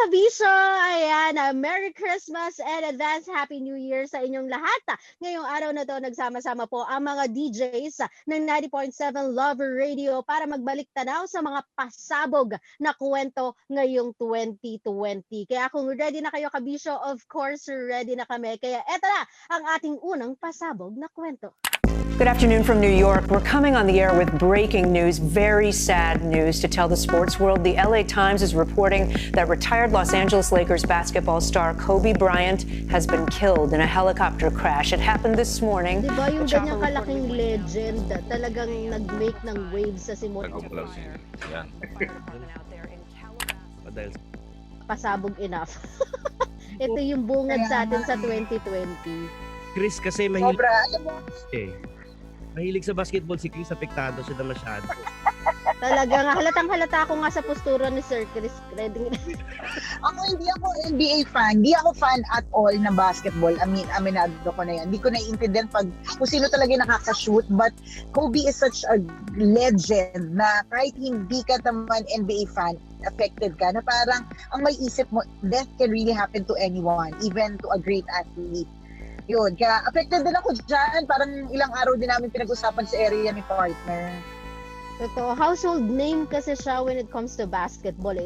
kabisyo! Ayan, Merry Christmas and advance Happy New Year sa inyong lahat. Ngayong araw na to, nagsama-sama po ang mga DJs ng 90.7 Lover Radio para magbalik tanaw sa mga pasabog na kwento ngayong 2020. Kaya kung ready na kayo kabisyo, of course, ready na kami. Kaya eto na ang ating unang pasabog na kwento. Good afternoon from New York. We're coming on the air with breaking news, very sad news to tell the sports world. The LA Times is reporting that retired Los Angeles Lakers basketball star Kobe Bryant has been killed in a helicopter crash. It happened this morning. Diba yung ganyang kalaking legend, talagang nag-make ng waves sa simula. Yeah. Pasabog enough. Ito yung bungad sa atin sa 2020. Chris kasi mahilig. Sobra, alam mo. Mahilig sa basketball si Chris, apektado siya na masyado. Talaga nga, halatang-halata ako nga sa postura ni Sir Chris. Ako hindi ako NBA fan. Hindi ako fan at all ng basketball. Aminado ko na yan. Hindi ko naiintindihan kung sino talaga nakaka-shoot. But Kobe is such a legend na kahit hindi ka naman NBA fan, affected ka. Na parang ang may isip mo, death can really happen to anyone, even to a great athlete. Yun, kaya affected din ako dyan. Parang ilang araw din namin pinag-usapan sa area ni partner. Ito, household name kasi siya when it comes to basketball.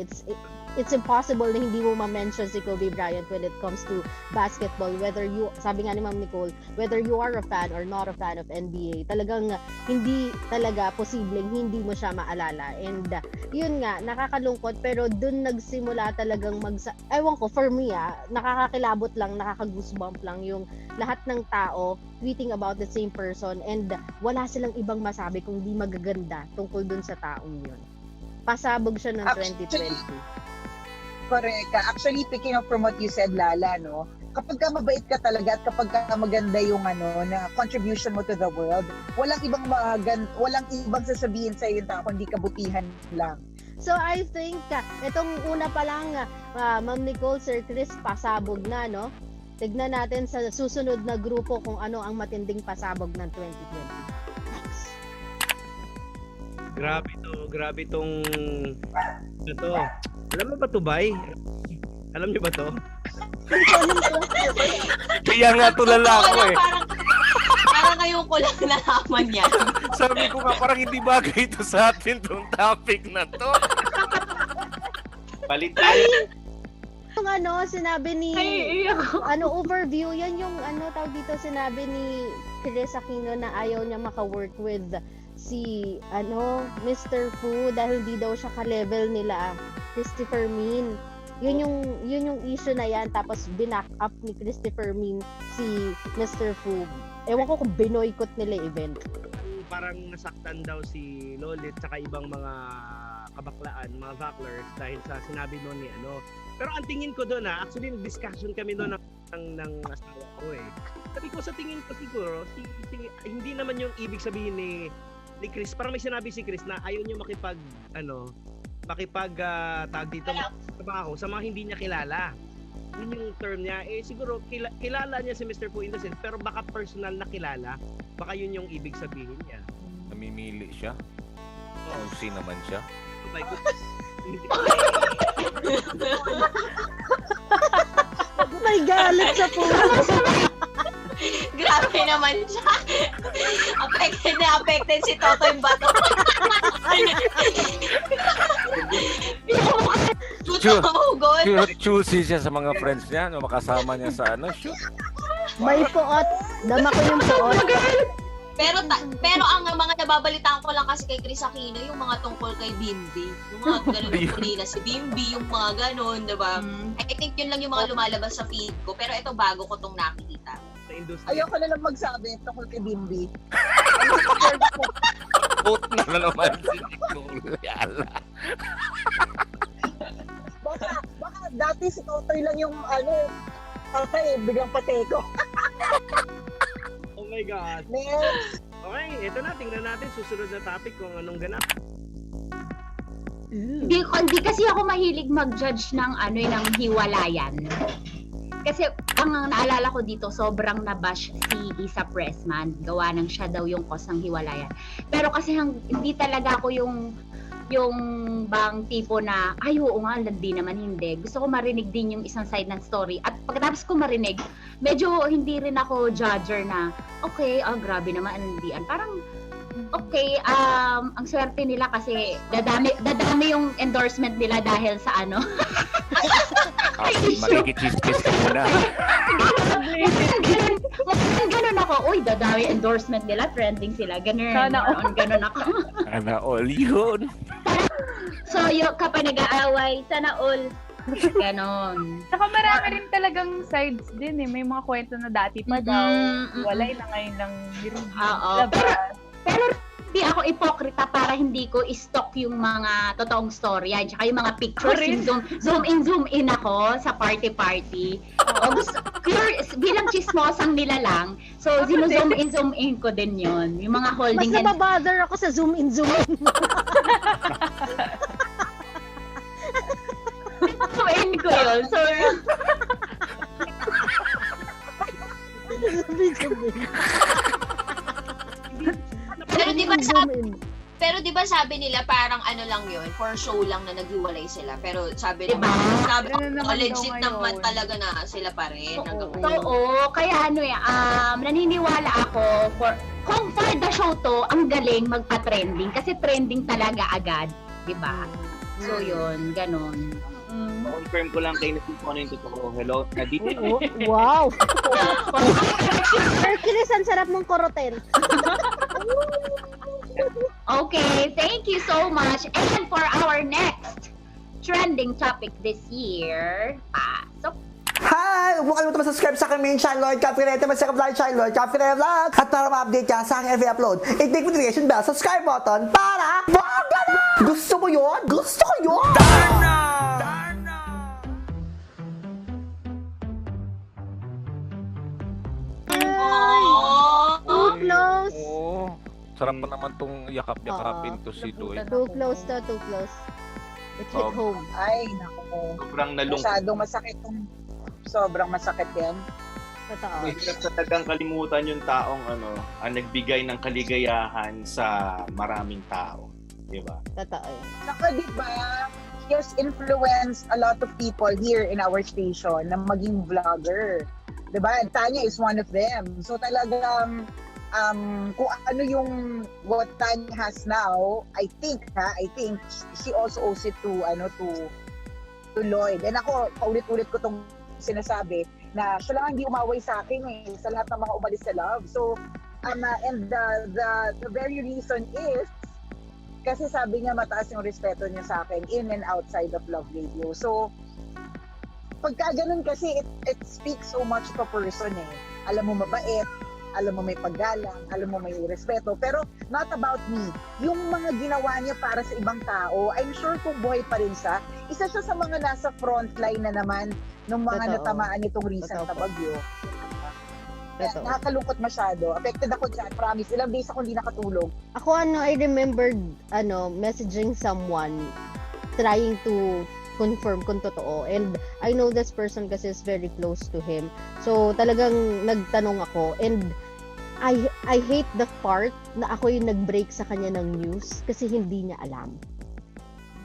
It's impossible na hindi mo ma-mention si Kobe Bryant when it comes to basketball. Whether you, sabi nga ni Ma'am Nicole, whether you are a fan or not a fan of NBA, talagang hindi talaga posibleng hindi mo siya maalala. And yun nga, nakakalungkot pero dun nagsimula talagang ewan ko, for me nakakakilabot lang, nakaka-goosebump lang yung lahat ng tao tweeting about the same person and wala silang ibang masabi kung di magaganda tungkol dun sa taong yun. Pasabog siya ng 2020. Correct. Actually, picking up from what you said, Lala, no? Kapag ka mabait ka talaga at kapag ka maganda yung na contribution mo to the world, walang ibang sasabihin sa iyo tao kundi kabutihan lang. So I think itong una pa lang Ma'am Nicole, Sir Chris, pasabog na, no? Tignan natin sa susunod na grupo kung ano ang matinding pasabog ng 2020. Next. Grabe tong ito. Alam mo ba to, Bay? Alam niyo ba to? Kaya nga tulala ako eh. Parang ngayon ko lang nalaman yan. Sabi ko nga parang hindi bagay ito sa atin tong topic na to. Balitan. Yung sinabi ni overview, yan yung tawag dito, sinabi ni Chris Aquino na ayaw niya maka-work with si Mr. Fu dahil di daw siya ka-level nila Christopher Min. Yun yung issue na yan, tapos binack up ni Christopher Min si Mr. Fu. Ewan ko kung binoykot nila event. Parang nasaktan daw si Lolit saka ibang mga kabaklaan, mga vaclers dahil sa sinabi noon ni Pero ang tingin ko doon actually nag-discussion kami doon ng asawa ko eh. Sabi ko sa tingin ko siguro hindi naman yung ibig sabihin ni Chris, parang may sinabi si Chris na ayaw niya tag dito sa mga hindi niya kilala. Yun yung term niya. Siguro kilala niya si Mr. Fu in the sense, pero baka personal na kilala. Baka yun yung ibig sabihin niya. Namimili siya? Kung sino naman siya? Oh my God. May galit sa puso. Grabe naman siya. Affected si Totoy Bato. Choosy siya sa mga friends niya, makasama niya sa shoot. May puot. Dama ko yung puot. Pero ang mga nababalitaan ko lang kasi kay Chris Aquino, yung mga tungkol kay Bimbi. Yung mga ganun kanina si Bimbi, yung mga ganun, diba? I think yun lang yung mga lumalabas sa feed ko. Pero ito bago ko tong nakikita. Ayoko na lang magsabi tungkol kay Bimbi. Vote na naman si Nicole. Baka dati si Totoy lang yung biglang pateko. Oh my God. Next. Okay, ito na, tingnan natin susunod na topic kung anong ganap. Hindi kasi ako mahilig mag-judge ng hiwalayan. Kasi ang naalala ko dito, sobrang nabash si Isa Pressman. Gawa ng siya daw yung cause ng hiwalayan. Pero kasi hindi talaga ako yung yung bang tipo na, ay oo nga, landi naman hindi. Gusto ko marinig din yung isang side ng story. At pagkatapos ko marinig, medyo hindi rin ako judger na, okay, grabe naman ang landian. Parang, okay, ang swerte nila kasi dadami yung endorsement nila dahil sa ano. Makikichismis ka muna. Ganun ako, uy, dadami endorsement nila, trending sila. Ganun, ganun ako. Sana all yun. So, yung kapag nag-aaway, sana all. Ganon. Saka marami rin talagang sides din eh. May mga kwento na dati pa daw. Walay na ngayon lang Oo. Pero hindi ako ipokrita para hindi ko i-stock yung mga totoong storya. Tsaka yung mga pictures, yung zoom in ako sa party. O gusto, bilang chismosang nila lang. So, zoom in ko din yon. Yung mga holding Mas nababother ako sa zoom in. Zoom in ko yun. So, Pero di ba sabi nila parang ano lang yun, for show lang na naghiwalay sila. Pero sabi Diba? legit naman talaga na sila pa rin. Oo, kaya naniniwala ako kung for the show to, ang galing magpa-trending kasi trending talaga agad, 'di ba? So yun, ganon. Confirm ko lang kayo na kung ano yung totoo. Hello, Nadine. Wow! Hercules, ang sarap mong koroten. Okay, thank you so much. And for our next trending topic this year, pasok. Hi! Huwag mo kalimutan mag-subscribe sa aking main channel, Lloyd Capirete, mag-second vlog channel, Lloyd Capirete Vlog. At para ma-update ka sa aking every upload, i-click notification bell, subscribe button para bongga na! Gusto mo yun? Gusto ko yun! Darna! Too close. Oo. Sarap pa naman tong yakap-yakapin to si Lloyd. Too close. It hit home. Ay, naku. Sobrang nalungkot. Masyadong masakit sobrang masakit yan. Totoo. Hirap talagang kalimutan yung taong ang nagbigay ng kaligayahan sa maraming tao. Diba? Totoo. Saka diba, he has influenced a lot of people here in our station na maging vlogger. Diba? And Tanya is one of them. So talagang kung ano yung what Tanya has now, I think she also owes it to Lloyd. And ako, paulit-ulit ko tong sinasabi na siya lang hindi umaway sa akin sa lahat ng mga umalis sa love. So, and the very reason is kasi sabi niya mataas yung respeto niya sa akin in and outside of Love Radio. So, pagka ganun kasi, it speaks so much to a person Alam mo mabait, alam mo may paggalang, alam mo may respeto, pero not about me. Yung mga ginawa niya para sa ibang tao, I'm sure kung buhay pa rin siya, isa siya sa mga nasa frontline na naman ng mga natamaan nitong recent na bagyo. Nakakalungkot masyado. Affected ako dyan, promise. Ilang days ako hindi nakatulog. Ako I remembered messaging someone trying to confirm kung totoo. And I know this person kasi is very close to him. So talagang nagtanong ako and I hate the part na ako yung nag-break sa kanya ng news kasi hindi niya alam.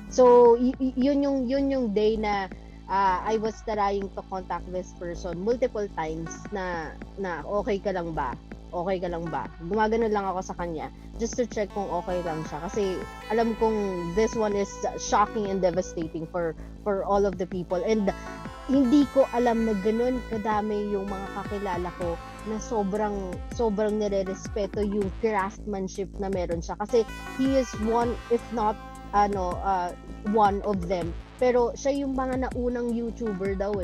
So yun yung day na I was trying to contact this person multiple times na okay ka lang ba? Okay ka lang ba? Gumagano lang ako sa kanya just to check kung okay lang siya kasi alam kong this one is shocking and devastating for all of the people and hindi ko alam na ganun kadami yung mga kakilala ko na sobrang nire-respeto yung craftsmanship na meron siya kasi he is one if not one of them pero siya yung mga naunang YouTuber daw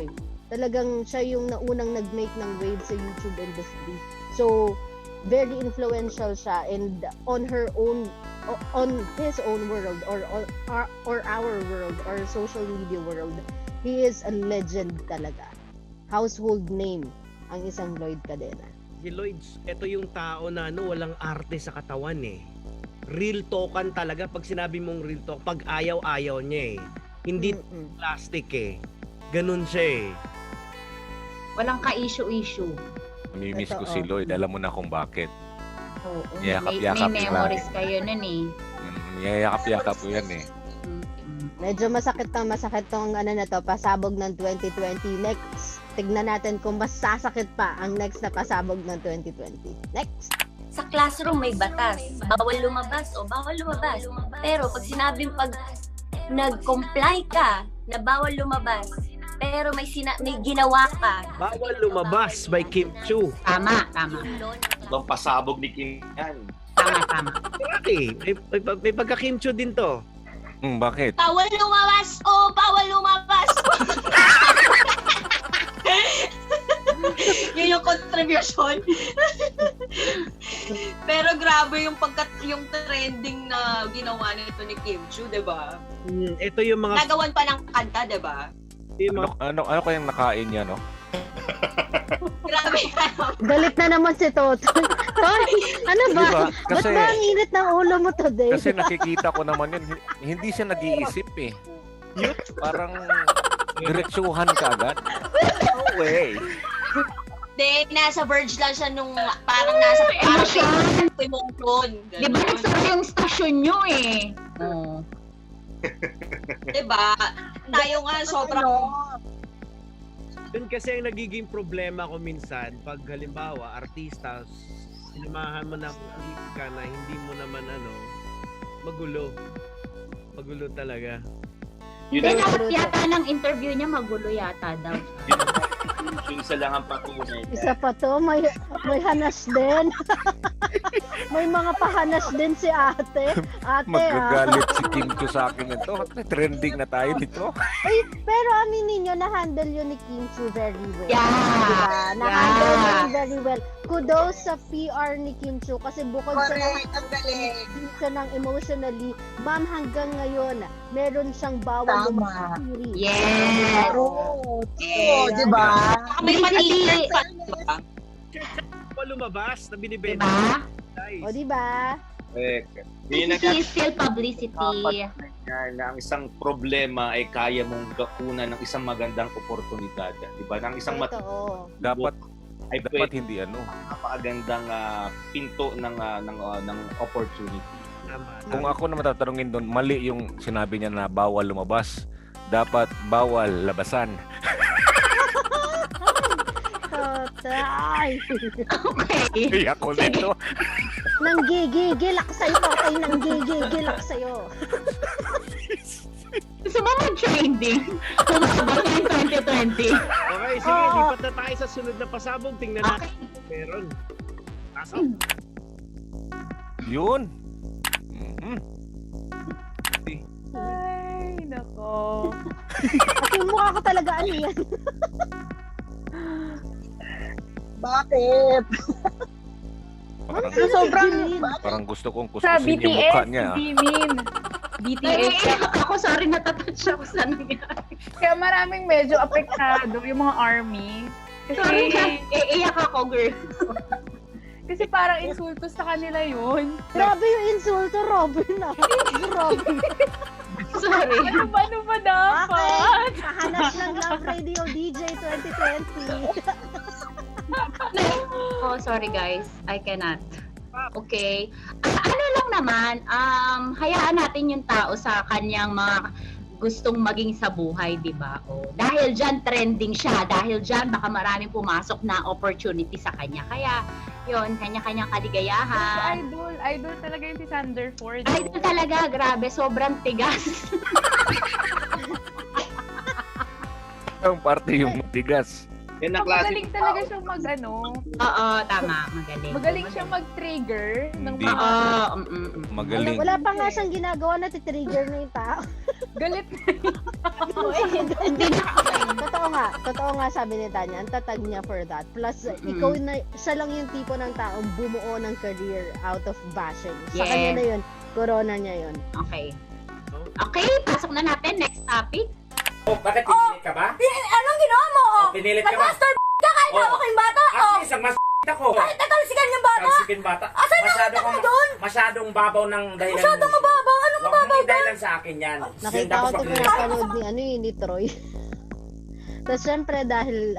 talagang siya yung naunang nag-make ng wave sa YouTube industry. So, very influential siya and on his own world or our world or social media world, he is a legend talaga. Household name ang isang Lloyd Cadena. Si Lloyd, ito yung tao na walang arte sa katawan Real talkan talaga pag sinabi mong real talk, pag ayaw niya Hindi plastic Ganun siya Walang ka-issue-issue. Namimiss ko si Lloyd. Alam mo na kung bakit. Oo. Yakap-yakap May memories kayo nun Niyayakap-yakap po yan eh. Medyo masakit tong ano na to, pasabog ng 2020. Next, tignan natin kung mas sasakit pa ang next na pasabog ng 2020. Next! Sa classroom may batas. Bawal lumabas o bawal lumabas. Pero pag sinabing pag nag-comply ka na bawal lumabas, pero may ginawa ka. Bawal lumabas by Kim Chu. Tama. Ibang pasabog ni Kim yan. Tama. Okay, may pagka-Kim Chu din to. Bakit? Bawal lumabas o bawal lumabas. Yun yung contribution. Pero grabe yung trending na ginawa nito ni Kim Chu, 'di ba? Ito yung mga Nagawan pa ng kanta, 'di ba? Ano kayang nakain niya, no? Grabe ka. Galit na naman si Totoy. Toy, ano ba? Diba? Ba't ba ang init ng ulo mo today? Kasi nakikita ko naman yun, hindi siya nag-iisip eh. Parang diretsuhan ka agad. No way. Then, nasa verge lang siya nung parang nasa emotion. Di ba nagsara yung stasyon nyo eh? Oo. Diba? Tayo nga sobrang... Yun kasi ang nagiging problema ko minsan pag halimbawa artista sinamahan mo ng politika na hindi mo naman magulo talaga. Then lahat yata ng interview niya magulo yata daw. Yung isa lang ang patunay. Isa pa to, may hanas din. May mga pahanas din si ate. Magagalit si Kim Chu sa akin ito. Trending na tayo dito. Ay, pero aminin nyo, na-handle yun ni Kim Chu very well. Yeah. Diba? Na-handle yun very well. Kudos sa PR ni Kim Chu kasi bukod sa ng emotionally, ma'am, hanggang ngayon, meron siyang bawal lumabas series. Yes! Oo, di ba? May mali-t-shirt pa. Lumabas na binibenta. Diba? O, diba? This is still publicity. Na ang isang problema ay kaya mong gakunan ng isang magandang oportunidad. Diba? Ng isang dapat ay dapat hindi napakagandang pinto ng opportunity. Kung ako na matatanungin doon, mali yung sinabi niya na bawal lumabas. Dapat bawal labasan. Tatay! Okay. Ako nito. Nanggigigilak sa'yo, tatay. Nanggigigilak sa'yo. Gusto mo mag-trending? Kumabot yung 2020. Okay, sige, lipat na tayo sa sunod na pasabog. Tingnan natin kung meron. Pasok. Yun. Ay, nako. Kasi mukha ko talaga ano yan. Bakit? Parang gusto kong Sa kuskusin yung mukha BTS, niya. Jimin. BTS. Ako, sorry, natatouch ako sa nangyari. Kaya maraming medyo apektado yung mga ARMY. Sorry, iiyak ako, girl. Kasi parang insulto sa kanila yun. Grabe yung insulto, Robin na. Robin. Sorry. Ano ba dapat? Kahanas ng Love Radio DJ 2020. Oh, sorry guys. I cannot. Okay. Ano lang naman, hayaan natin yung tao sa kanyang mga gustong maging sa buhay, di ba? O, dahil dyan trending siya, dahil dyan baka maraming pumasok na opportunity sa kanya. Kaya, yun, kanya-kanyang kaligayahan. Idol talaga yung si Sander Ford. Idol talaga, grabe, sobrang tigas. Ang parte yung matigas. Yan ang Magaling talaga siyang Oo, tama, magaling. Magaling siyang mag-trigger ng Hindi. mga... Magaling. Wala pa nga siyang ginagawa na titrigger na yung tao. Galit Totoo nga sabi ni Tanya, ang tatag niya for that. Plus, siya lang yung tipo ng taong bumuo ng career out of bashing. Sa kanya na yun, corona niya yun. Okay. Okay, pasok na natin. Next topic. Bakit pinilit ka ba? Anong ginawa mo? Pinilit ka ba? Nag-master ka kahit ako kayong bata. At least, ang mas ako. Kahit natalsikan yung bata. Talsikin bata. Asan na doon? Masyadong babaw ng dahilan. Masyadong mababaw? Anong mababaw doon? Dahilan sa akin yan. Nakita ko ito pinapanood ni Troy. Tapos syempre dahil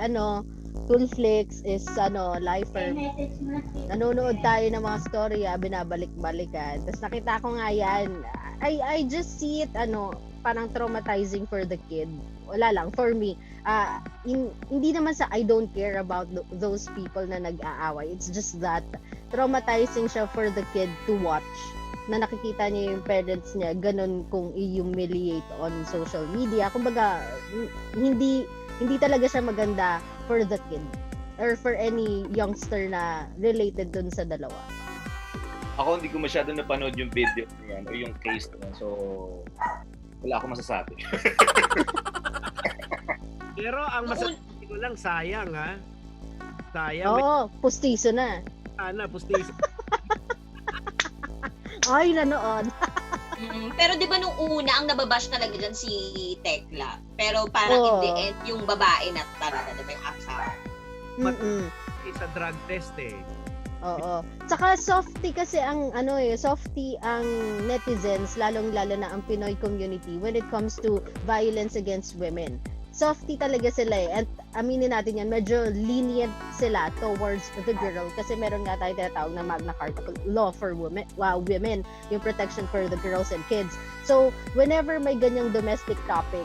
Toolflix is lifer. Nanonood tayo ng mga story, binabalik-balikan. Tapos nakita ko nga yan. I just see it parang traumatizing for the kid. Wala lang for me. Hindi naman sa I don't care about those people na nag-aaway. It's just that traumatizing siya for the kid to watch, na nakikita niya yung parents niya ganun kung i-humiliate on social media. Kumbaga hindi talaga siya maganda for the kid or for any youngster na related dun sa dalawa. Ako hindi ko masyado napanood yung video niyan o yung case niya. So wala akong masasabi. Pero ang masasabi ko lang, sayang ha. Sayang. Oo, pustiso na. Sana, pustiso. Ay, nanood. Pero di ba nung una, ang nababash talaga dyan si Tekla. Pero parang in the end, yung babae na talaga, di ba yung asawa? Sa drug test eh. Oo. Tsaka softy kasi ang softy ang netizens, lalong-lalo na ang Pinoy community when it comes to violence against women. Softy talaga sila eh. At aminin natin yan, medyo lenient sila towards the girl kasi meron nga tayo tinatawag na Magna Carta law for women, yung protection for the girls and kids. So, whenever may ganyang domestic topic,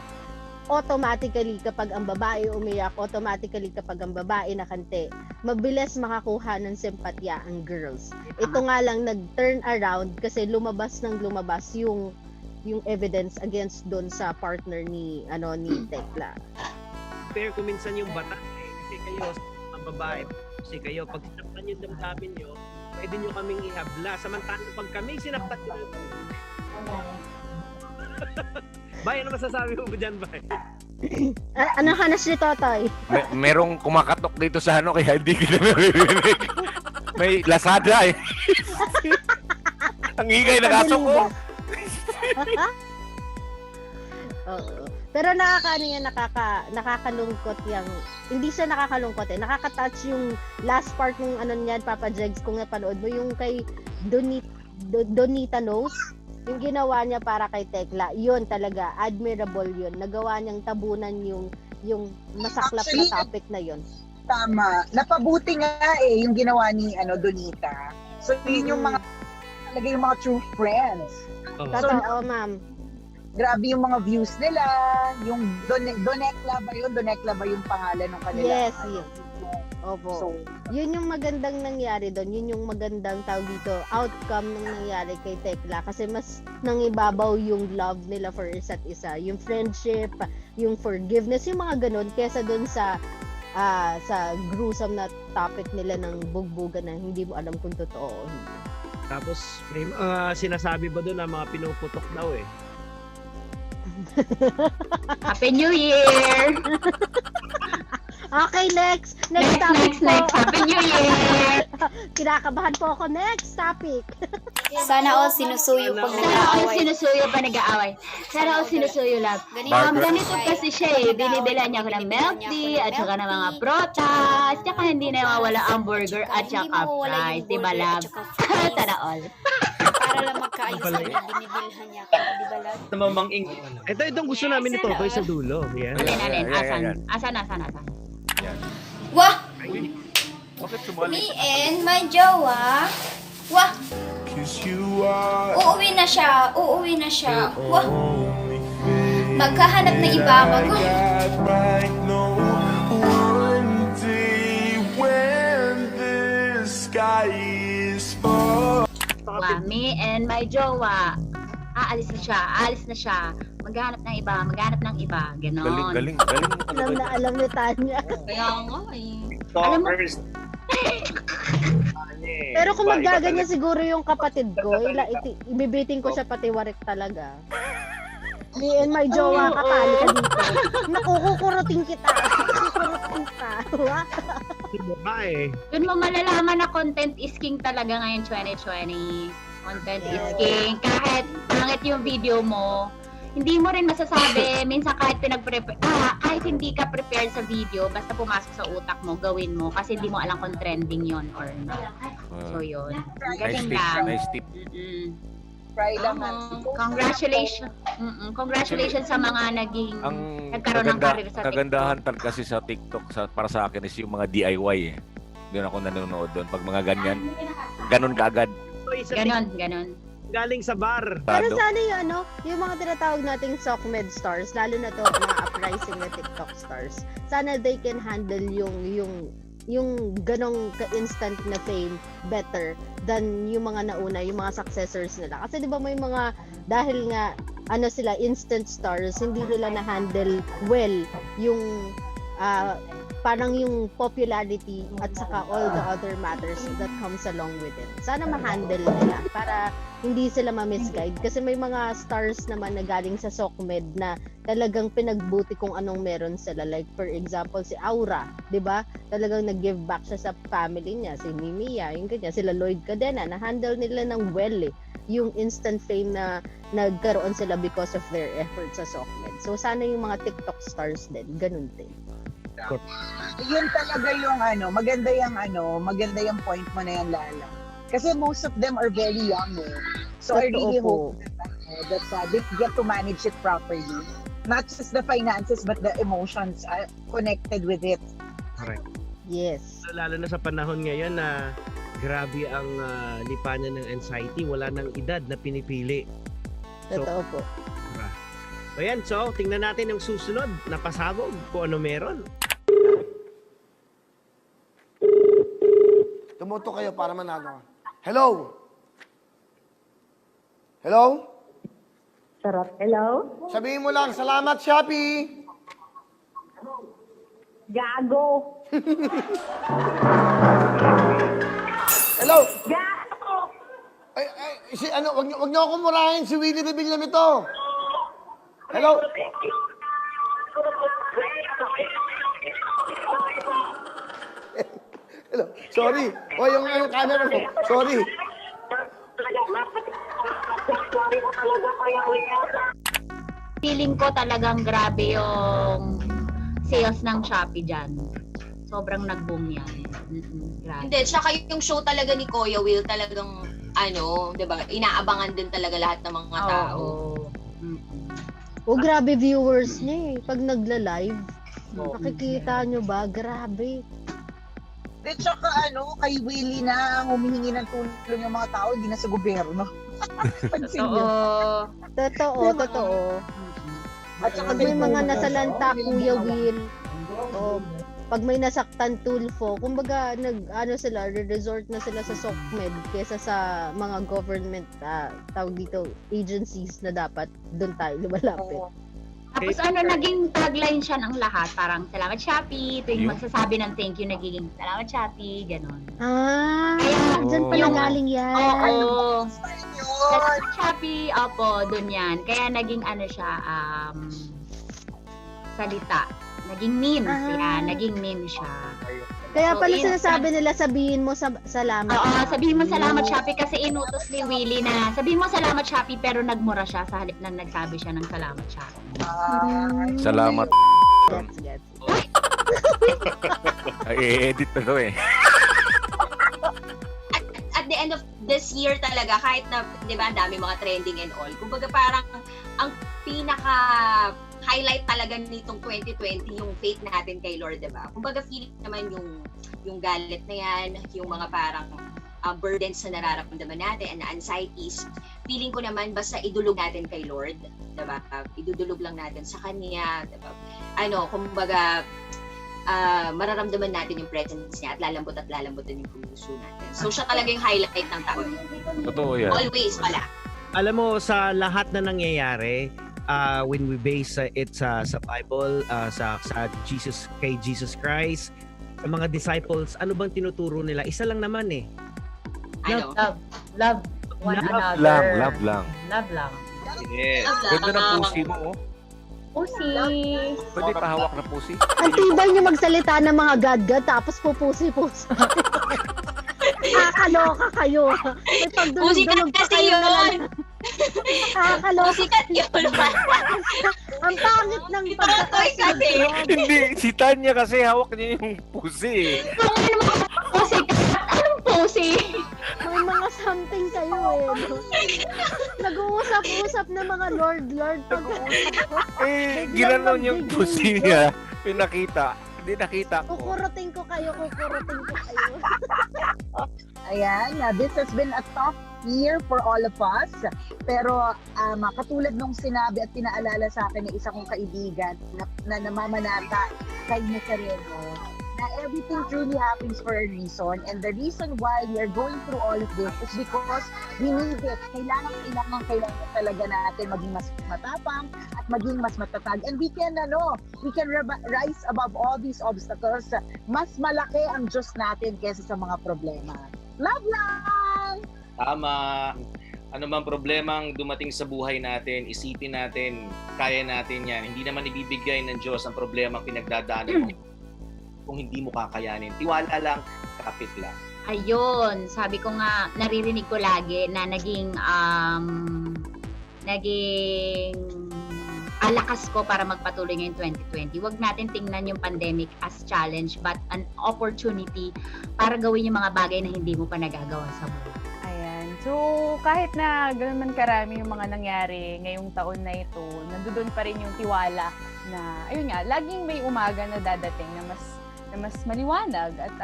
automatically kapag ang babae umiyak, automatically kapag ang babae nakante, mabilis makakuha ng simpatya ang girls. Ito nga lang nag-turn around kasi lumabas yung evidence against doon sa partner ni Tekla. Pero kung minsan yung bata kasi kayo ang babae, kasi kayo pag sinaktan yung damdamin nyo, pwede nyo kaming ihabla. Samantalang pag kami sinaktan nyo, Bay, ano masasabi mo dyan, Bay? Ano hanas ni Totoy? Merong kumakatok dito sa kaya hindi kita naririnig. May Lazada eh. Ang ingay na kaso ko. Oo. Pero nakakalungkot yung, hindi siya nakakalungkot eh. Nakaka-touch yung last part ng niyan, Papa Jegs, kung napanood mo, yung kay Donita Knows. Yung ginawa niya para kay Tekla, yun talaga, admirable yun. Nagawa niyang tabunan yung masaklap na topic na yun. Tama. Napabuti nga yung ginawa ni Donita. So yun yung talaga yung mga true friends. Totoo, ma'am. Grabe yung mga views nila, yung Donekla ba yun? Donekla ba yung pangalan ng kanila? Yes. Opo. So, yun yung magandang nangyari doon. Yun yung magandang tawag dito, outcome ng nangyari kay Tekla. Kasi mas nangibabaw yung love nila for isa't isa. Yung friendship, yung forgiveness, yung mga ganun. Kesa doon sa gruesome na topic nila ng bugbugan na hindi mo alam kung totoo o hindi. Tapos, may sinasabi ba doon na mga pinuputok daw eh? Happy New Year! Okay, next topic po. Happy New Year! Kinakabahan po ako. Next topic. Sana all sinusuyo pag nag-aaway. Sana all sinusuyo love. Ganito kasi siya eh. Binibila niya ako ng milk tea at saka ng mga protas. Tsaka hindi na mawala ang burger at saka fries. Diba love? Sana all. Para lang magkaayos ang binibilhan niya. Diba love? Itong gusto namin ito. Ito sa dulo. Yan. Alin? Asan? Wah! Me and my jowa. Wah! Uuwi na siya. Wah! Magkahanap ng iba. Me and my jowa. Aalis na siya. Maghanap ng iba. Ganon. Galing. Alam ni Tanya. Kaya nga eh. Alam mo, pero kung maggaganyan siguro yung kapatid ko, ibibiting ko siya pati warik talaga. Me and my jowa, kakali ka dito. Nakukukurutin kita. Doon mo malalaman na content is king talaga ngayon 2020. Content is king. Kahit pangit yung video mo, hindi mo rin masasabi. Minsan kahit kahit hindi ka prepared sa video, basta pumasok sa utak mo, gawin mo. Kasi hindi mo alam kung trending yon or not. So yun. Nice tip. Congratulations sa mga nagkaroon ng career sa TikTok. Kagandahan kasi sa TikTok para sa akin is yung mga DIY eh. Doon ako nanonood doon. Pag mga ganyan, ganun kaagad. Ganon. galing sa bar. Pero sana yung mga tinatawag nating SOCMED stars, lalo na to mga uprising na TikTok stars, sana they can handle yung ganong ka-instant na fame better than yung mga nauna, yung mga successors nila. Kasi di ba may mga, dahil nga sila instant stars, hindi nila na-handle well yung parang yung popularity at saka all the other matters that comes along with it. Sana ma-handle nila para hindi sila ma-misguide. Kasi may mga stars naman na galing sa SOCMED na talagang pinagbuti kung anong meron sila. Like for example, si Aura, di ba? Talagang nag-give back siya sa family niya. Si Mimiya, yung ganyan. Sila Lloyd Cadena, na-handle nila ng well yung instant fame na nagkaroon sila because of their efforts sa SOCMED. So sana yung mga TikTok stars din, ganun din. Yun talaga yung maganda yung point mo na yan, Lala. Kasi most of them are very young. So I really hope that they get to manage it properly. Not just the finances but the emotions connected with it. Correct. Yes. So, lalo na sa panahon ngayon na grabe ang lipanan ng anxiety, wala nang edad na pinipili. Totoo po. So yan, tingnan natin yung susunod na pasabog kung ano meron. Tumuto kayo para manalo. Hello? Hello? Sarap. Hello? Sabihin mo lang, salamat, Shopee! Gago! Hello? Gago! Wag niyo akong murahin, si Willie Rebilla nito. Hello? Hello? Sorry. Yung camera mo. Sorry. Feeling ko talagang grabe yung sales ng Shopee dyan. Sobrang nag-boom yan. Grabe. Hindi, tsaka yung show talaga ni Kuya Will talagang diba, inaabangan din talaga lahat ng mga tao. Grabe viewers niya pag nagla-live. Nakikita nyo ba? Grabe. At saka kay Willie na humihingi ng tulong yung mga tao, hindi na sa gobyerno. Totoo. At saka may mga nasalanta, Kuya Will. Pag may nasaktan Tulfo, kumbaga resort na sila sa SOCMED kesa sa mga government tawag dito agencies na dapat doon tayo lumalapit. Tapos naging tagline siya ng lahat, parang salamat Shopee, tuwing magsasabi ng thank you nagiging salamat Shopee, gano'n. Dyan pala galing yan. Oo. Salamat Shopee, doon yan. Kaya naging siya, salita. Naging memes yan, naging meme siya. Kaya pala sinasabi nila, sabihin mo salamat. Oo, sabihin mo salamat Shopee kasi inutos ni Willie na sabihin mo salamat Shopee pero nagmura siya sa halip na nagsabi siya ng salamat Shopee. Salamat. Gets. I-edit na to At the end of this year talaga, kahit na, di ba, dami mga trending and all, kumbaga parang ang highlight talaga nitong 2020 yung faith natin kay Lord, diba? Kumbaga feeling naman yung galit na yan, yung mga parang burdens na nararamdaman natin and anxieties. Feeling ko naman basta idulog natin kay Lord, diba? Idudulog lang natin sa Kanya, diba? Kumbaga mararamdaman natin yung presence niya at lalambutan yung puso natin. So siya talaga yung highlight ng taon. Totoo yan. Always pala. Alam mo, sa lahat na nangyayari, when we base it sa Bible, sa kay Jesus Christ, sa mga disciples, ano bang tinuturo nila? Isa lang naman Love one another. Love lang. Love lang. Yes. Ganda ng pusi mo, Pusi. Pwede pahawak na pusi. Ang tibay niyo magsalita ng mga gadgad tapos pupusi-pusi. Nakakaloka kayo. May pagdulog-dulog pa kasi kayo yun. Nakakaloka. Sikat yun. Ang pangit ng kasi. Hindi, si Tanya kasi hawak niya yung pusi. Anong pusi? May mga something kayo Nag-uusap-usap na mga Lord. Ginanon yung pusi niya. Pinakita. Hindi nakita ko. Kukurutin ko kayo. Ayan, this has been a top year for all of us. Pero katulad nung sinabi at pinaalala sa akin ng isa kong kaibigan na namamanata kay Nazareno, na everything truly happens for a reason, and the reason why we are going through all of this is because we need it. Kailangan talaga natin maging mas matapang at maging mas matatag, and we can rise above all these obstacles. Mas malaki ang Diyos natin kaysa sa mga problema. Love lang! Tama. Ano bang problemang dumating sa buhay natin, isipin natin, kaya natin yan. Hindi naman ibibigay ng Diyos ang problema pinagdadaanan mo kung hindi mo kakayanin. Tiwala lang, kapit lang. Ayun, sabi ko nga, naririnig ko lagi na naging lakas ko para magpatuloy ngayong 2020. Huwag natin tingnan yung pandemic as challenge but an opportunity para gawin yung mga bagay na hindi mo pa nagagawa sa buhay. Ayan. So, kahit na gano'n man karami yung mga nangyari ngayong taon na ito, nandoon pa rin yung tiwala na, ayun nga, laging may umaga na dadating na mas maliwanag at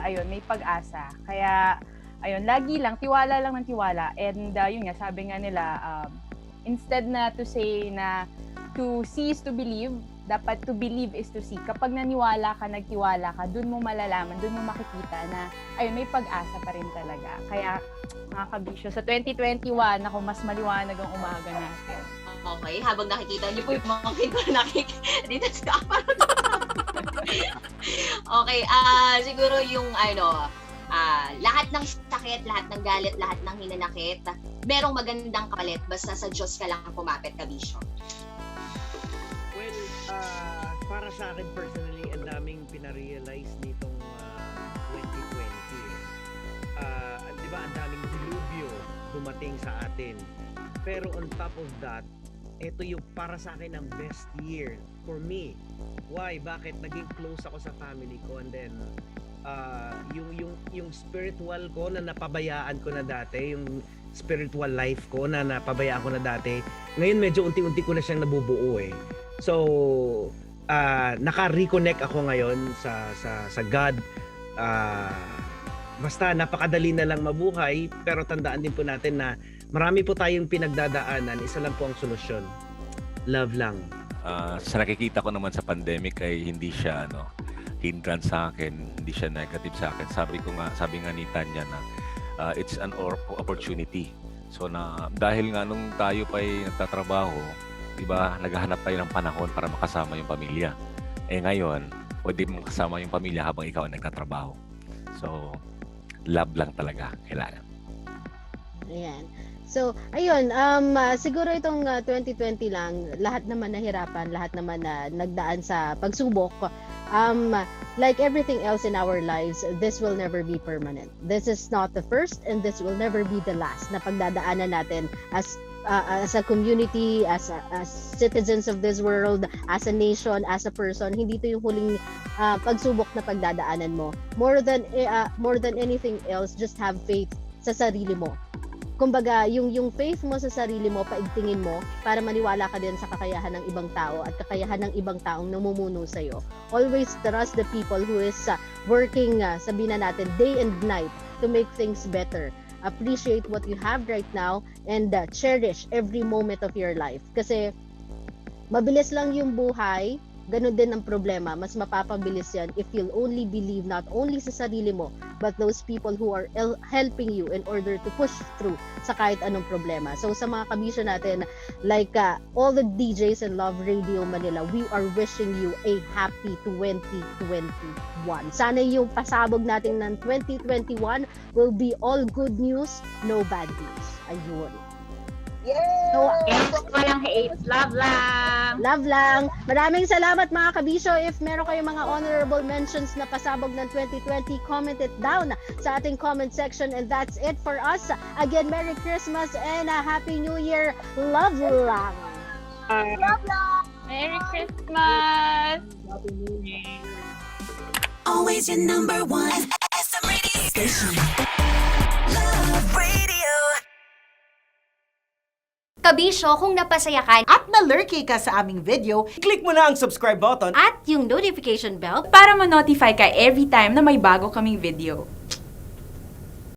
ayun, may pag-asa. Kaya, ayun, lagi lang, tiwala lang ng tiwala. And yun nga, sabi nga nila, instead na to say na to see is to believe, dapat to believe is to see. Kapag naniwala ka, nagtiwala ka, dun mo malalaman, dun mo makikita na, ayun, may pag-asa pa rin talaga. Kaya, mga kabisyo, sa 2021, ako mas maliwanag ang umaga natin. Okay, habang nakikita niyo po yung mga ko dito sa Okay, siguro yung lahat ng sakit, lahat ng galit, lahat ng hinanakit, merong magandang kapalit basta sa Diyos ka lang kumapit, kabisyo. Well, para sa akin personally, ang daming pinarealize nitong 2020. Di ba, ang daming dilubyo dumating sa atin. Pero on top of that, ito yung para sa akin ang best year for me. Why? Bakit? Naging close ako sa family ko, and then yung spiritual ko na napabayaan ko na dati, yung spiritual life ko na napabayaan ko na dati, ngayon medyo unti-unti ko na siyang nabubuo eh. So, naka-reconnect ako ngayon sa God. Basta napakadali na lang mabuhay, pero tandaan din po natin na marami po tayong pinagdadaanan, isa lang po ang solusyon. Love lang. Sa nakikita ko naman sa pandemic ay hindi siya hindrance sa akin, hindi siya negative sa akin. Sabi nga ni Tanya na it's an opportunity. So dahil nga nung tayo pa ay nagtatrabaho, di ba, naghahanap tayo ng panahon para makasama yung pamilya. Ngayon, pwede mong kasama yung pamilya habang ikaw ay nagtatrabaho. So, love lang talaga kailangan. Ayan. So, ayun, siguro itong 2020 lang, lahat naman nahirapan, lahat naman na nagdaan sa pagsubok. Like everything else in our lives, this will never be permanent. This is not the first and this will never be the last na pagdadaanan natin as a community, as citizens of this world, as a nation, as a person. Hindi ito yung huling pagsubok na pagdadaanan mo. More than anything else, just have faith sa sarili mo. Kumbaga, yung faith mo sa sarili mo, paigtingin mo para maniwala ka din sa kakayahan ng ibang tao at kakayahan ng ibang taong namumuno sa'yo. Always trust the people who is working, sabihin na natin, day and night to make things better. Appreciate what you have right now and cherish every moment of your life. Kasi mabilis lang yung buhay, ganun din ang problema. Mas mapapabilis yan if you'll only believe not only sa sarili mo, but those people who are helping you in order to push through sa kahit anong problema. So sa mga kabisyo natin, like all the DJs in Love Radio Manila, we are wishing you a happy 2021. Sana yung pasabog natin ng 2021 will be all good news, no bad news. Ayun. Yay! So, walang hate. Love lang. Love lang. Maraming salamat mga kabisyo. If meron kayong mga honorable mentions na pasabog ng 2020, comment it down sa ating comment section. And that's it for us. Again, Merry Christmas and a Happy New Year. Love lang. Love lang. Merry Christmas! Happy New Year! Always your number one SM radio station. Love Radio. Kabisyo, kung napasaya ka at na-lurky ka sa aming video, click mo na ang subscribe button at yung notification bell para ma-notify ka every time na may bago kaming video.